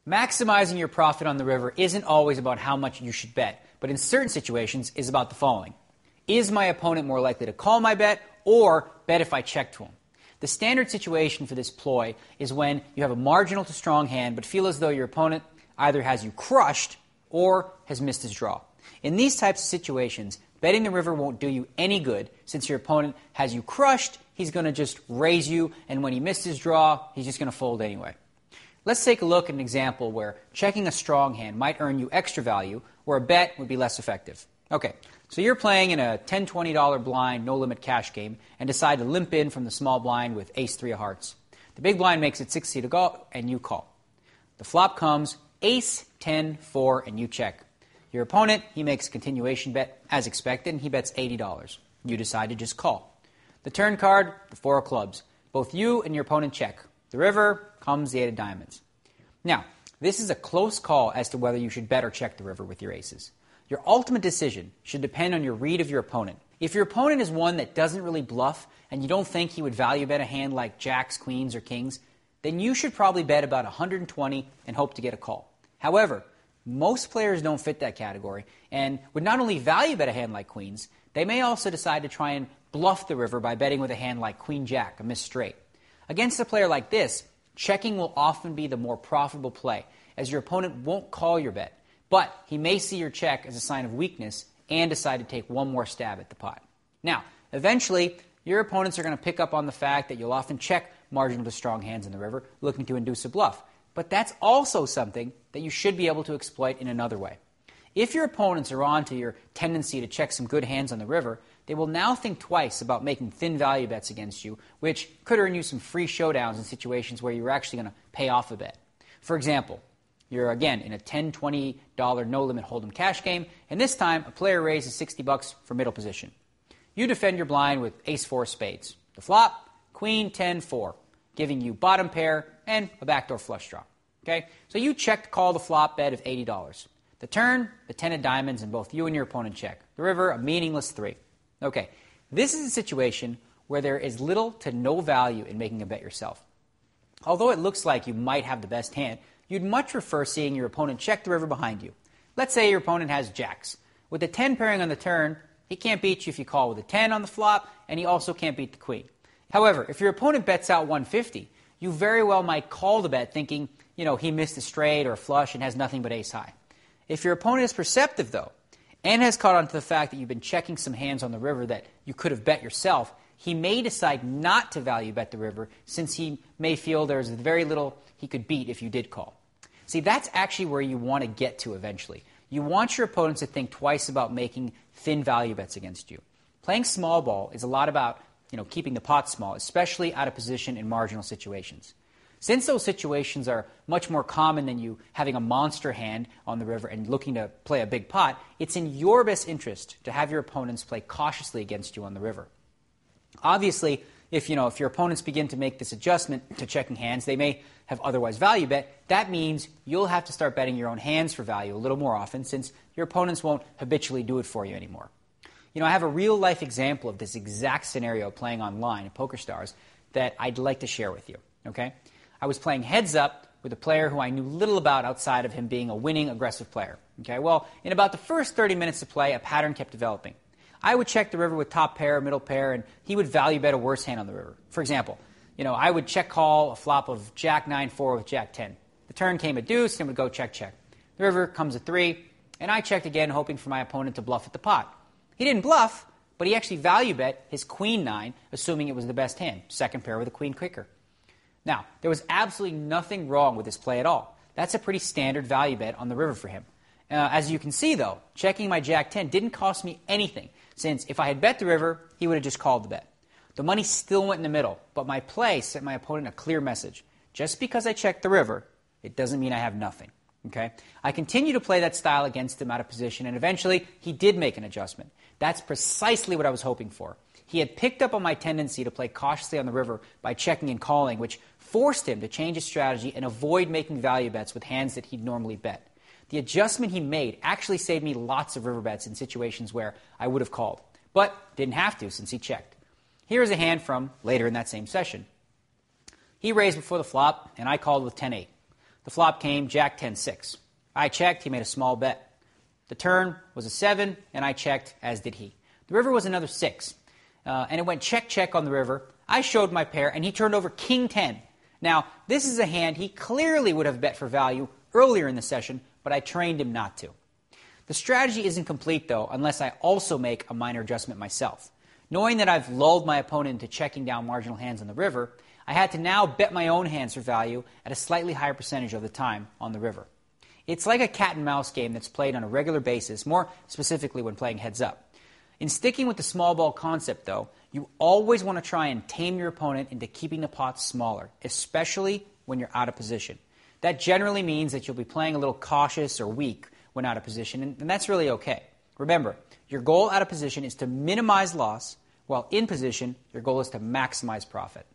Maximizing your profit on the river isn't always about how much you should bet, but in certain situations is about the following. Is my opponent more likely to call my bet or bet if I check to him? The standard situation for this ploy is when you have a marginal to strong hand but feel as though your opponent either has you crushed or has missed his draw. In these types of situations, betting the river won't do you any good since your opponent has you crushed, he's going to just raise you, and when he missed his draw, he's just going to fold anyway. Let's take a look at an example where checking a strong hand might earn you extra value, where a bet would be less effective. Okay, so you're playing in a $10, $20 blind, no-limit cash game, and decide to limp in from the small blind with ace-3 of hearts. The big blind makes it 60 to go, and you call. The flop comes ace, 10, 4, and you check. Your opponent, he makes a continuation bet as expected, and he bets $80. You decide to just call. The turn card, the 4 of clubs. Both you and your opponent check. The river comes the 8 of diamonds. Now, this is a close call as to whether you should bet or check the river with your aces. Your ultimate decision should depend on your read of your opponent. If your opponent is one that doesn't really bluff and you don't think he would value bet a hand like jacks, queens, or kings, then you should probably bet about 120 and hope to get a call. However, most players don't fit that category and would not only value bet a hand like queens, they may also decide to try and bluff the river by betting with a hand like queen-jack, a missed straight. Against a player like this, checking will often be the more profitable play, as your opponent won't call your bet, but he may see your check as a sign of weakness and decide to take one more stab at the pot. Now, eventually, your opponents are going to pick up on the fact that you'll often check marginal to strong hands in the river, looking to induce a bluff. But that's also something that you should be able to exploit in another way. If your opponents are on to your tendency to check some good hands on the river, they will now think twice about making thin value bets against you, which could earn you some free showdowns in situations where you're actually going to pay off a bet. For example, you're again in a $10, $20 no-limit hold'em cash game, and this time a player raises $60 for middle position. You defend your blind with ace-4 spades. The flop, queen, 10, 4, giving you bottom pair and a backdoor flush draw. Okay, so you check call the flop bet of $80. The turn, the 10 of diamonds, and both you and your opponent check. The river, a meaningless 3. Okay, this is a situation where there is little to no value in making a bet yourself. Although it looks like you might have the best hand, you'd much prefer seeing your opponent check the river behind you. Let's say your opponent has jacks. With the 10 pairing on the turn, he can't beat you if you call with a 10 on the flop, and he also can't beat the queen. However, if your opponent bets out 150, you very well might call the bet thinking, he missed a straight or a flush and has nothing but ace high. If your opponent is perceptive, though, and has caught on to the fact that you've been checking some hands on the river that you could have bet yourself, he may decide not to value bet the river since he may feel there's very little he could beat if you did call. See, that's actually where you want to get to eventually. You want your opponents to think twice about making thin value bets against you. Playing small ball is a lot about keeping the pot small, especially out of position in marginal situations. Since those situations are much more common than you having a monster hand on the river and looking to play a big pot, it's in your best interest to have your opponents play cautiously against you on the river. Obviously, if your opponents begin to make this adjustment to checking hands they may have otherwise value bet, that means you'll have to start betting your own hands for value a little more often since your opponents won't habitually do it for you anymore. I have a real-life example of this exact scenario playing online at PokerStars that I'd like to share with you. Okay? I was playing heads up with a player who I knew little about outside of him being a winning, aggressive player. Okay? Well, in about the first 30 minutes of play, a pattern kept developing. I would check the river with top pair, middle pair, and he would value bet a worse hand on the river. For example, I would check call a flop of jack 9-4 with jack 10. The turn came a deuce and would go check, check. The river comes a 3, and I checked again, hoping for my opponent to bluff at the pot. He didn't bluff, but he actually value bet his queen 9, assuming it was the best hand, second pair with a queen kicker. Now, there was absolutely nothing wrong with this play at all. That's a pretty standard value bet on the river for him. As you can see, though, checking my jack 10 didn't cost me anything, since if I had bet the river, he would have just called the bet. The money still went in the middle, but my play sent my opponent a clear message. Just because I checked the river, it doesn't mean I have nothing. Okay? I continued to play that style against him out of position, and eventually he did make an adjustment. That's precisely what I was hoping for. He had picked up on my tendency to play cautiously on the river by checking and calling, which forced him to change his strategy and avoid making value bets with hands that he'd normally bet. The adjustment he made actually saved me lots of river bets in situations where I would have called, but didn't have to since he checked. Here is a hand from later in that same session. He raised before the flop, and I called with 10-8. The flop came Jack 10-6. I checked, he made a small bet. The turn was a 7, and I checked, as did he. The river was another 6, and it went check-check on the river. I showed my pair, and he turned over King 10. Now, this is a hand he clearly would have bet for value earlier in the session, but I trained him not to. The strategy isn't complete, though, unless I also make a minor adjustment myself. Knowing that I've lulled my opponent into checking down marginal hands on the river, I had to now bet my own hands for value at a slightly higher percentage of the time on the river. It's like a cat and mouse game that's played on a regular basis, more specifically when playing heads up. In sticking with the small ball concept, though, you always want to try and tame your opponent into keeping the pot smaller, especially when you're out of position. That generally means that you'll be playing a little cautious or weak when out of position, and that's really okay. Remember, your goal out of position is to minimize loss, while in position, your goal is to maximize profit.